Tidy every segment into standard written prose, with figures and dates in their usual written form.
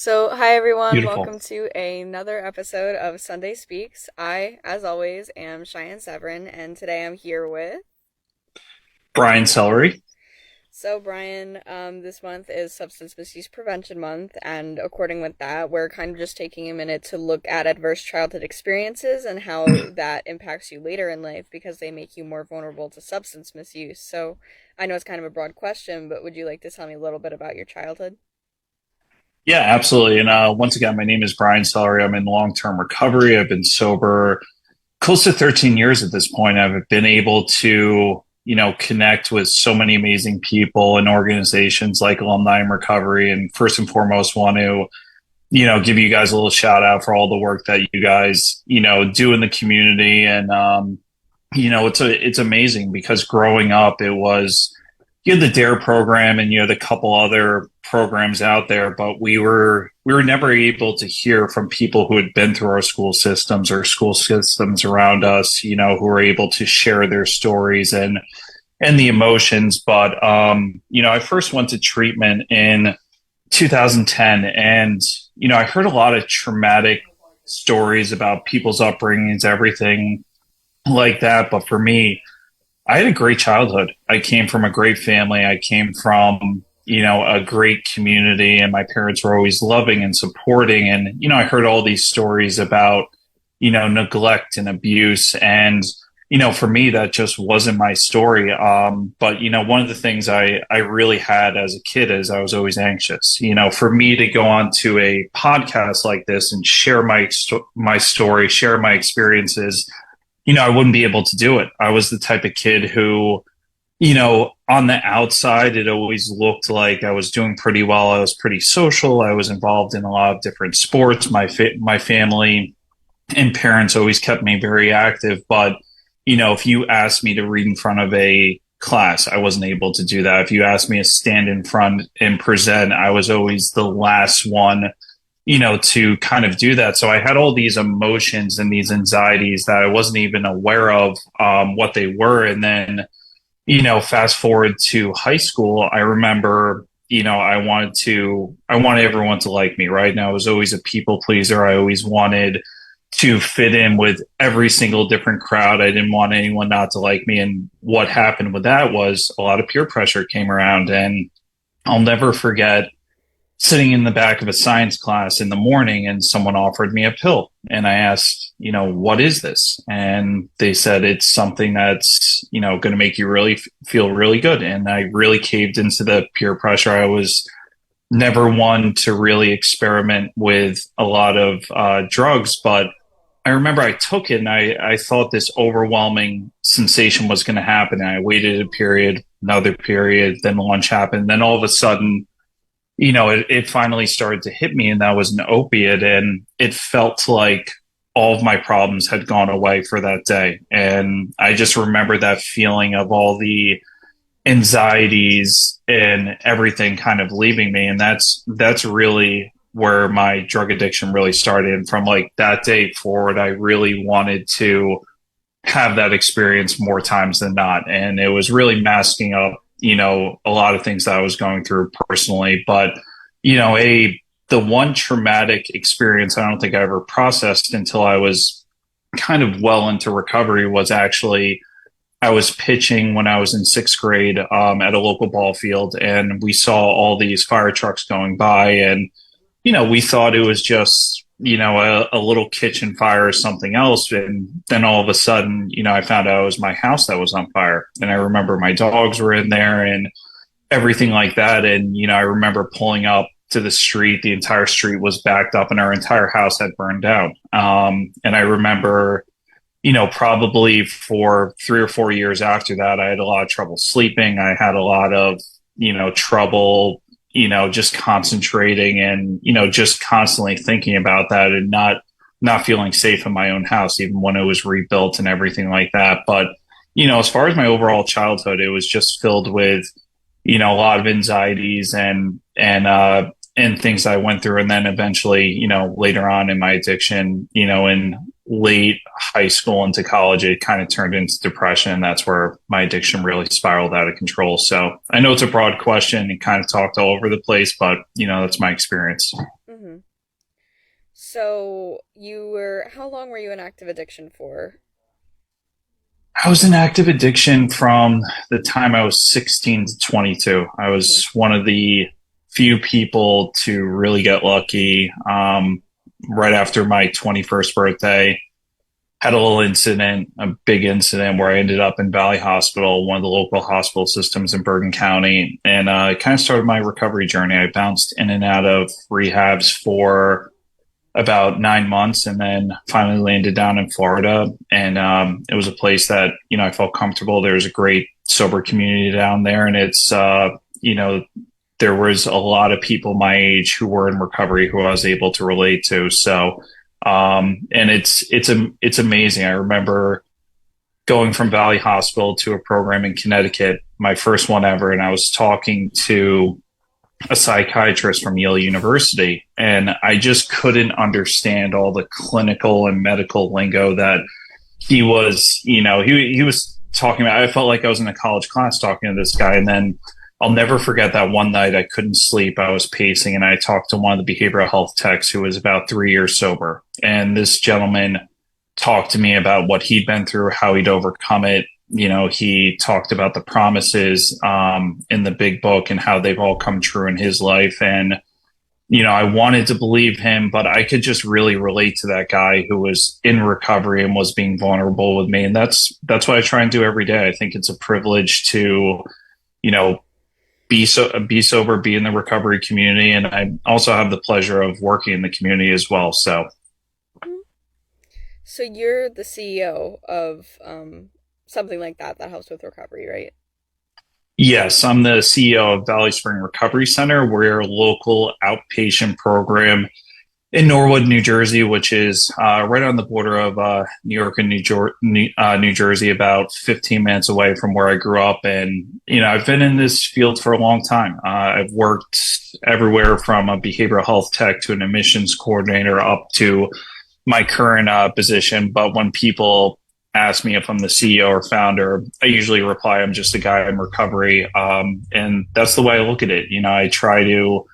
Hi everyone, Beautiful. welcome to another episode of Sunday Speaks. I, as always, am Cheyenne Severin, and today I'm here with. Brian Cellary. Brian, this month is Substance Misuse Prevention Month, and according with that, we're kind of just taking a minute to look at adverse childhood experiences and how that impacts you later in life because they make you more vulnerable to substance misuse. I know it's kind of a broad question, but would you like to tell me a little bit about your childhood? Yeah, absolutely. And once again, my name is Brian Cellary. I'm in long-term recovery. I've been sober close to 13 years at this point. I've been able to, connect with so many amazing people and organizations like Alumni in Recovery. And first and foremost, want to, give you guys a little shout out for all the work that you guys, do in the community. And, it's amazing because growing up, it was you had the DARE program and you had a couple other programs out there, but we were never able to hear from people who had been through our school systems or school systems around us, who were able to share their stories and the emotions. But I first went to treatment in 2010, and I heard a lot of traumatic stories about people's upbringings, everything like that. But for me, I had a great childhood. I came from a great family. I came from, a great community, and my parents were always loving and supporting. And, I heard all these stories about, neglect and abuse. And, for me, that just wasn't my story. But, one of the things I really had as a kid is I was always anxious. For me to go on to a podcast like this and share my story, share my experiences, I wouldn't be able to do it. I was the type of kid who, on the outside, it always looked like I was doing pretty well. I was pretty social. I was involved in a lot of different sports. My family and parents always kept me very active. But, if you asked me to read in front of a class, I wasn't able to do that. If you asked me to stand in front and present, I was always the last one to kind of do that. So I had all these emotions and these anxieties that I wasn't even aware of what they were. And then, fast forward to high school, I remember, I wanted everyone to like me, right? And I was always a people pleaser. I always wanted to fit in with every single different crowd. I didn't want anyone not to like me. And what happened with that was a lot of peer pressure came around. And I'll never forget sitting in the back of a science class in the morning and someone offered me a pill. And I asked, what is this? And they said, it's something that's, going to make you really feel really good. And I really caved into the peer pressure. I was never one to really experiment with a lot of drugs, but I remember I took it and I thought this overwhelming sensation was going to happen. And I waited a period, another period, then lunch happened. Then all of a sudden, it finally started to hit me, and that was an opiate. And it felt like all of my problems had gone away for that day. And I just remember that feeling of all the anxieties and everything kind of leaving me. And that's really where my drug addiction really started. And from like that day forward, I really wanted to have that experience more times than not. And it was really masking up, a lot of things that I was going through personally. But, the one traumatic experience I don't think I ever processed until I was kind of well into recovery was actually I was pitching when I was in sixth grade at a local ball field, and we saw all these fire trucks going by. And, we thought it was just, a little kitchen fire or something else. And then all of a sudden, I found out it was my house that was on fire. And I remember my dogs were in there and everything like that. And, I remember pulling up to the street. The entire street was backed up and our entire house had burned down. And I remember, probably for 3 or 4 years after that, I had a lot of trouble sleeping. I had a lot of, trouble, just concentrating and, just constantly thinking about that and not feeling safe in my own house, even when it was rebuilt and everything like that. But, as far as my overall childhood, it was just filled with, a lot of anxieties and things I went through. And then eventually, later on in my addiction, in late high school into college, it kind of turned into depression. And that's where my addiction really spiraled out of control. So I know it's a broad question and kind of talked all over the place, but that's my experience. Mm-hmm. So how long were you in active addiction for? I was in active addiction from the time I was 16 to 22. I Hmm. was one of the few people to really get lucky. Right after my 21st birthday, had a little incident, a big incident where I ended up in Valley Hospital, one of the local hospital systems in Bergen County. And it kind of started my recovery journey. I bounced in and out of rehabs for about 9 months and then finally landed down in Florida. And it was a place that, I felt comfortable. There was a great sober community down there. And you know, there was a lot of people my age who were in recovery who I was able to relate to. So, and it's amazing. I remember going from Valley Hospital to a program in Connecticut, my first one ever, and I was talking to a psychiatrist from Yale University, and I just couldn't understand all the clinical and medical lingo that he was, he was talking about. I felt like I was in a college class talking to this guy, and then I'll never forget that one night I couldn't sleep. I was pacing, and I talked to one of the behavioral health techs who was about 3 years sober, and this gentleman talked to me about what he'd been through, how he'd overcome it. He talked about the promises in the big book and how they've all come true in his life. And, I wanted to believe him, but I could just really relate to that guy who was in recovery and was being vulnerable with me. And that's what I try and do every day. I think it's a privilege to, you know, be sober, be in the recovery community. And I also have the pleasure of working in the community as well. So So you're the CEO of something like that that helps with recovery, right? yes, I'm the CEO of Valley Spring Recovery Center. We're a local outpatient program in Norwood, New Jersey, which is right on the border of New York and New Jersey, about 15 minutes away from where I grew up. And, I've been in this field for a long time. I've worked everywhere from a behavioral health tech to an admissions coordinator up to my current position. But when people ask me if I'm the CEO or founder, I usually reply, I'm just a guy in recovery. And that's the way I look at it. I try to,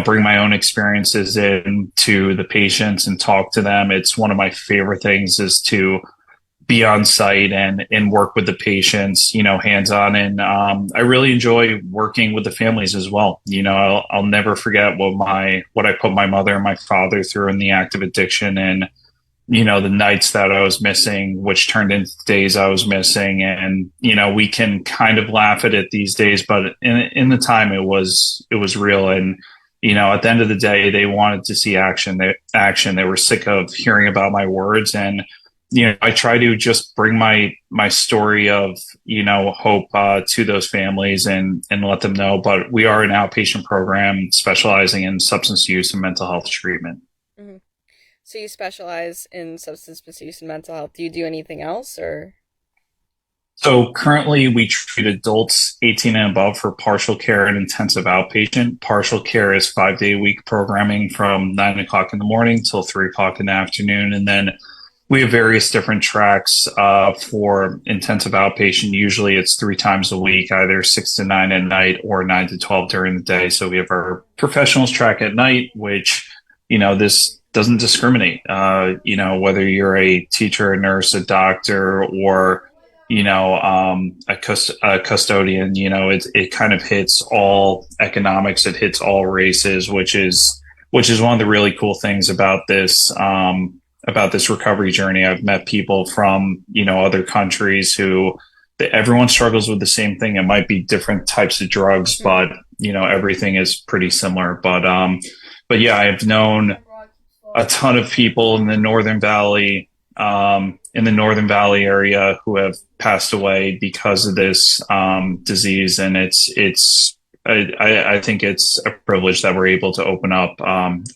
bring my own experiences in to the patients and talk to them. It's one of my favorite things is to be on site and work with the patients, hands on. And I really enjoy working with the families as well. I'll never forget what I put my mother and my father through in the active addiction, and the nights that I was missing, which turned into days I was missing. And, we can kind of laugh at it these days, but in the time it was real. And, at the end of the day, they wanted to see action. They were sick of hearing about my words. And, I try to just bring my story of, hope, to those families and let them know, but we are an outpatient program specializing in substance use and mental health treatment. Hmm. So you specialize in substance misuse and mental health. Do you do anything else or? So currently, we treat adults 18 and above for partial care and intensive outpatient. Partial care is 5 day a week programming from 9 o'clock in the morning till 3 o'clock in the afternoon. And then we have various different tracks for intensive outpatient. Usually it's 3 times a week, either 6 to 9 at night or 9 to 12 during the day. So we have our professionals track at night, which, this doesn't discriminate. Whether you're a teacher, a nurse, a doctor, or a custodian. It kind of hits all economics. It hits all races, which is one of the really cool things about this recovery journey. I've met people from other countries who everyone struggles with the same thing. It might be different types of drugs, Hmm. but everything is pretty similar. But yeah, I've known a ton of people in the Northern Valley area who have passed away because of this disease, and I think it's a privilege that we're able to open up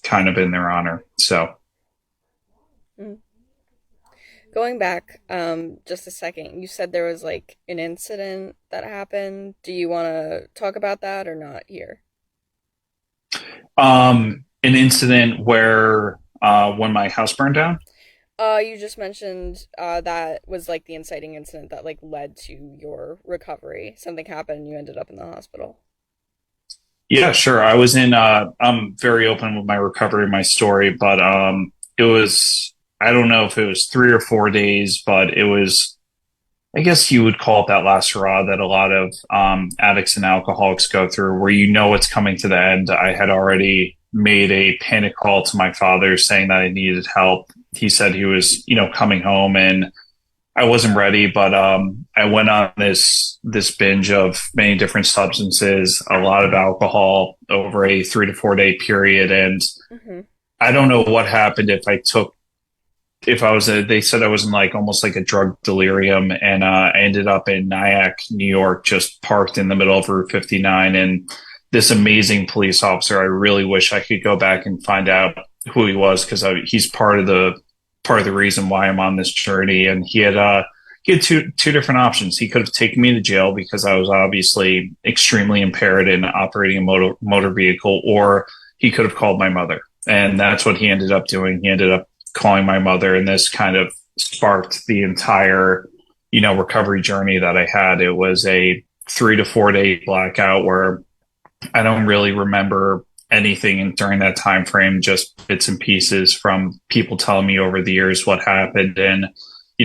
kind of in their honor. So. Hmm. Going back, just a second, you said there was like an incident that happened. Do you want to talk about that or not here? An incident where when my house burned down. You just mentioned that was like the inciting incident that like led to your recovery. Something happened and you ended up in the hospital. Yeah, sure. I was in I'm very open with my recovery, my story, but it was I don't know if it was 3 or 4 days, but it was I guess you would call it that last hurrah that a lot of addicts and alcoholics go through, where you know it's coming to the end. I had already made a panic call to my father saying that I needed help. He said he was, coming home, and I wasn't ready, but I went on this binge of many different substances, a lot of alcohol over a 3 to 4 day period, and Hmm. I don't know what happened if I was they said I was in like almost like a drug delirium, and I ended up in Nyack, New York, just parked in the middle of Route 59, and this amazing police officer. I really wish I could go back and find out who he was, because he's part of the reason why I'm on this journey. And he had two different options. He could have taken me to jail because I was obviously extremely impaired in operating a motor vehicle, or he could have called my mother. And that's what he ended up doing. He ended up calling my mother, and this kind of sparked the entire, recovery journey that I had. It was a 3 to 4 day blackout where I don't really remember anything during that time frame, just bits and pieces from people telling me over the years what happened. And,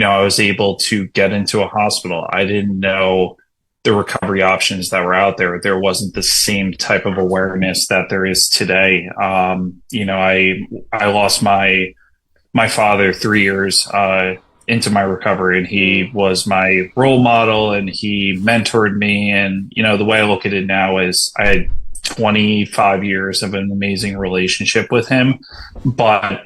I was able to get into a hospital. I didn't know the recovery options that were out there. There wasn't the same type of awareness that there is today. I lost my father 3 years into my recovery, and he Mm. was my role model, and he mentored me. And the way I look at it now is I had 25 years of an amazing relationship with him. But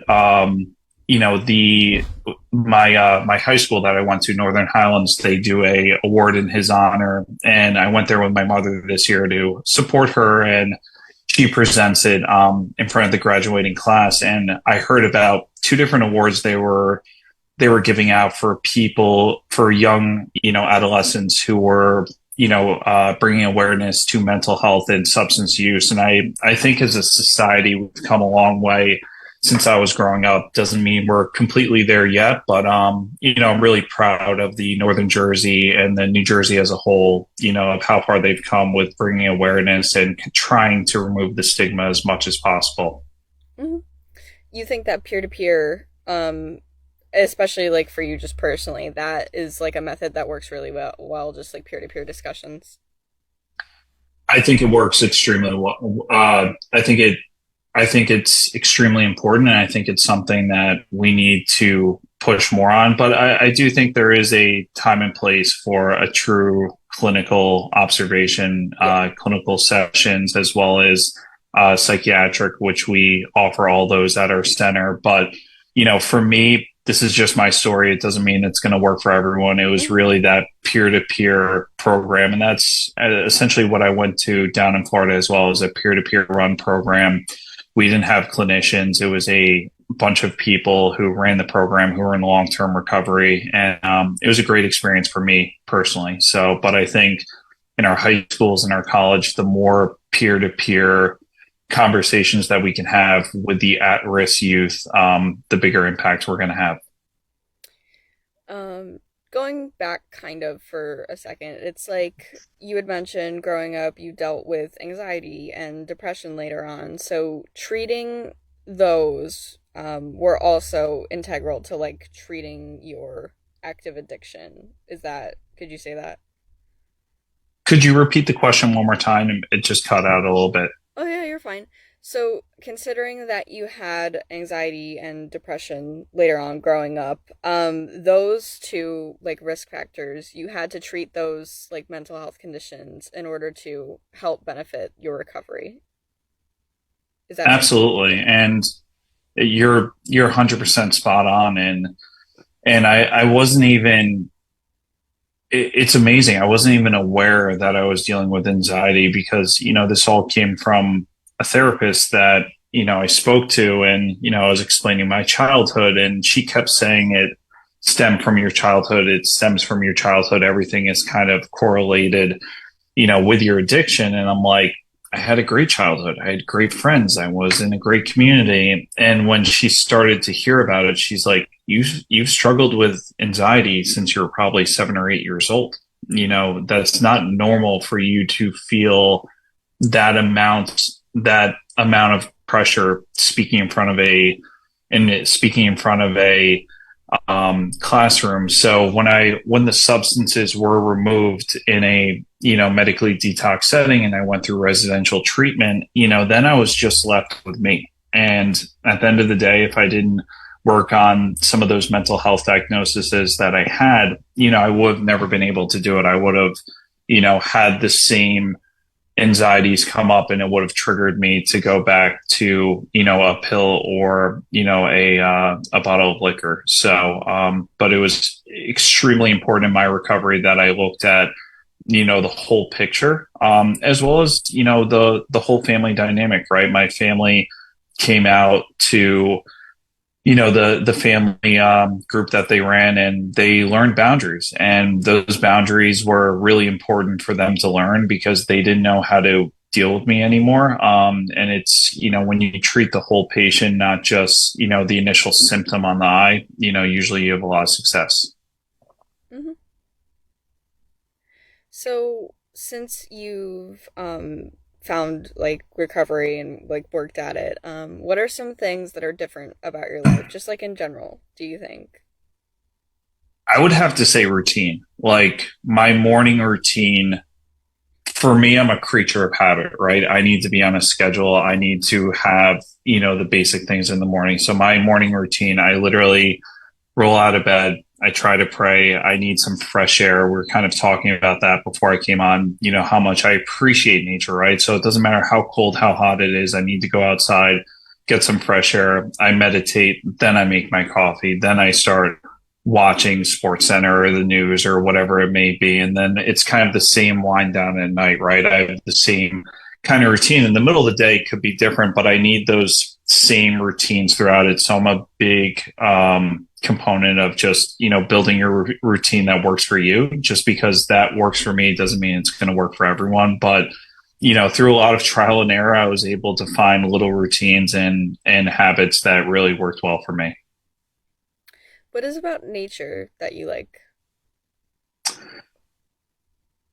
the my high school that I went to, Northern Highlands, they do a award in his honor, and I went there with my mother this year to support her, and she presents it in front of the graduating class. And I heard about two different awards they were giving out for people, for young, adolescents who were, bringing awareness to mental health and substance use. And I think as a society, we've come a long way since I was growing up. Doesn't mean we're completely there yet, but I'm really proud of the Northern Jersey and the New Jersey as a whole, of how far they've come with bringing awareness and trying to remove the stigma as much as possible. Hmm. You think that peer to peer, especially like for you just personally, that is like a method that works really well, just like peer to peer discussions. I think it works extremely well. I think it's extremely important, and I think it's something that we need to push more on. But I do think there is a time and place for a true clinical observation, Yeah. clinical sessions, as well as psychiatric, which we offer all those at our center. But for me, this is just my story. It doesn't mean it's going to work for everyone. It was Hmm. really that peer to peer program, and that's essentially what I went to down in Florida as well, as a peer to peer run program. We didn't have clinicians. It was a bunch of people who ran the program who were in long term recovery. And it was a great experience for me personally. So, but I think in our high schools and our college, the more peer to peer conversations that we can have with the at risk youth, the bigger impact we're going to have. Um, Going back kind of for a second, it's like you had mentioned growing up, you dealt with anxiety and depression later on. So treating those were also integral to like treating your active addiction. Could you say that? Could you repeat the question one more time? It just cut out a little bit. Oh yeah, you're fine. So, considering that you had anxiety and depression later on growing up, those two like risk factors, you had to treat those like mental health conditions in order to help benefit your recovery. Is that right? Absolutely. Yeah. And you're 100% spot on. And I wasn't even it's amazing. I wasn't even aware that I was dealing with anxiety, because, this all came from a therapist that, I spoke to, and, I was explaining my childhood, and she kept saying it stemmed from your childhood. It stems from your childhood. Everything is kind of correlated, with your addiction. And I'm like, I had a great childhood. I had great friends. I was in a great community. And when she started to hear about it, she's like, you've struggled with anxiety since you were probably 7 or 8 years old. That's not normal for you to feel that amount of pressure speaking in front of a classroom. So when the substances were removed in a medically detox setting, and I went through residential treatment, then I was just left with me. And at the end of the day, if I didn't work on some of those mental health diagnoses that I had, I would have never been able to do it. I would have, had the same anxieties come up, and it would have triggered me to go back to a pill or a bottle of liquor. So but it was extremely important in my recovery that I looked at the whole picture, as well as the whole family dynamic. Right, my family came out to the family group that they ran, and they learned boundaries, and those boundaries were really important for them to learn because they didn't know how to deal with me anymore. And it's when you treat the whole patient, not just the initial symptom on the eye, usually you have a lot of success. Hmm. So, since you've found like recovery and like worked at it, what are some things that are different about your life, just like in general, do you think? I would have to say routine. Like my morning routine, for me, I'm a creature of habit, right? I need to be on a schedule. I need to have, the basic things in the morning. So my morning routine, I literally roll out of bed. I try to pray. I need some fresh air. We are kind of talking about that before I came on, how much I appreciate nature, right? So it doesn't matter how cold, how hot it is. I need to go outside, get some fresh air. I meditate. Then I make my coffee. Then I start watching Sports Center or the news or whatever it may be. And then it's kind of the same wind down at night, right? I have the same kind of routine. In the middle of the day could be different, but I need those same routines throughout it. So I'm a big component of just, building your routine that works for you. Just because that works for me doesn't mean it's going to work for everyone. But through a lot of trial and error, I was able to find little routines and habits that really worked well for me. What is about nature that you like?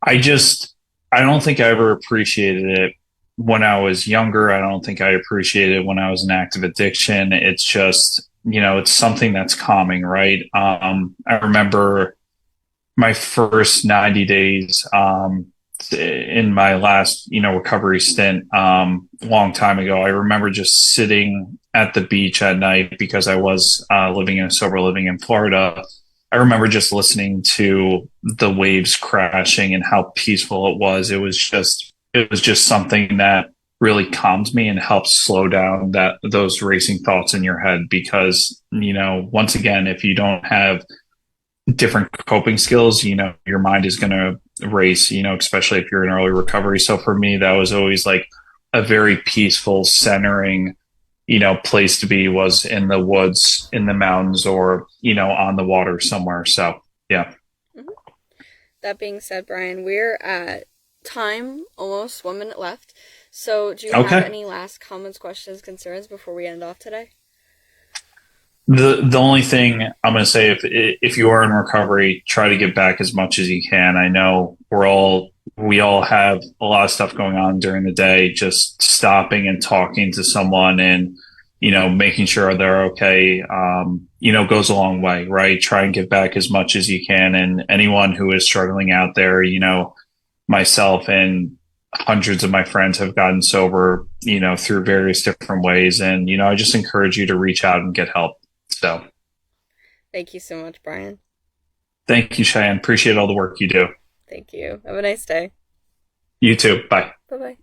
I just, I don't think I ever appreciated it when I was younger. I don't think I appreciated it when I was in active addiction. It's just, it's something that's calming, right? I remember my first 90 days, in my last, recovery stint, long time ago. I remember just sitting at the beach at night because I was living in sober living in Florida. I remember just listening to the waves crashing and how peaceful it was. It was just something that really calmed me and helped slow down those racing thoughts in your head because, once again, if you don't have different coping skills, your mind is going to race, especially if you're in early recovery. So for me, that was always like a very peaceful, centering, place to be was in the woods, in the mountains, or, on the water somewhere. So, yeah. Hmm. That being said, Brian, we're at time, almost 1 minute left. So, do you have Okay. any last comments, questions, concerns before we end off today? The only thing I'm going to say, if you are in recovery, try to get back as much as you can. I know we all have a lot of stuff going on during the day. Just stopping and talking to someone and making sure they're okay, goes a long way, right? Try and get back as much as you can. And anyone who is struggling out there, myself and hundreds of my friends have gotten sober, through various different ways. And I just encourage you to reach out and get help. So Thank you so much, Brian. thank you, Cheyenne. Appreciate all the work you do. Thank you. Have a nice day. You too. Bye. Bye bye.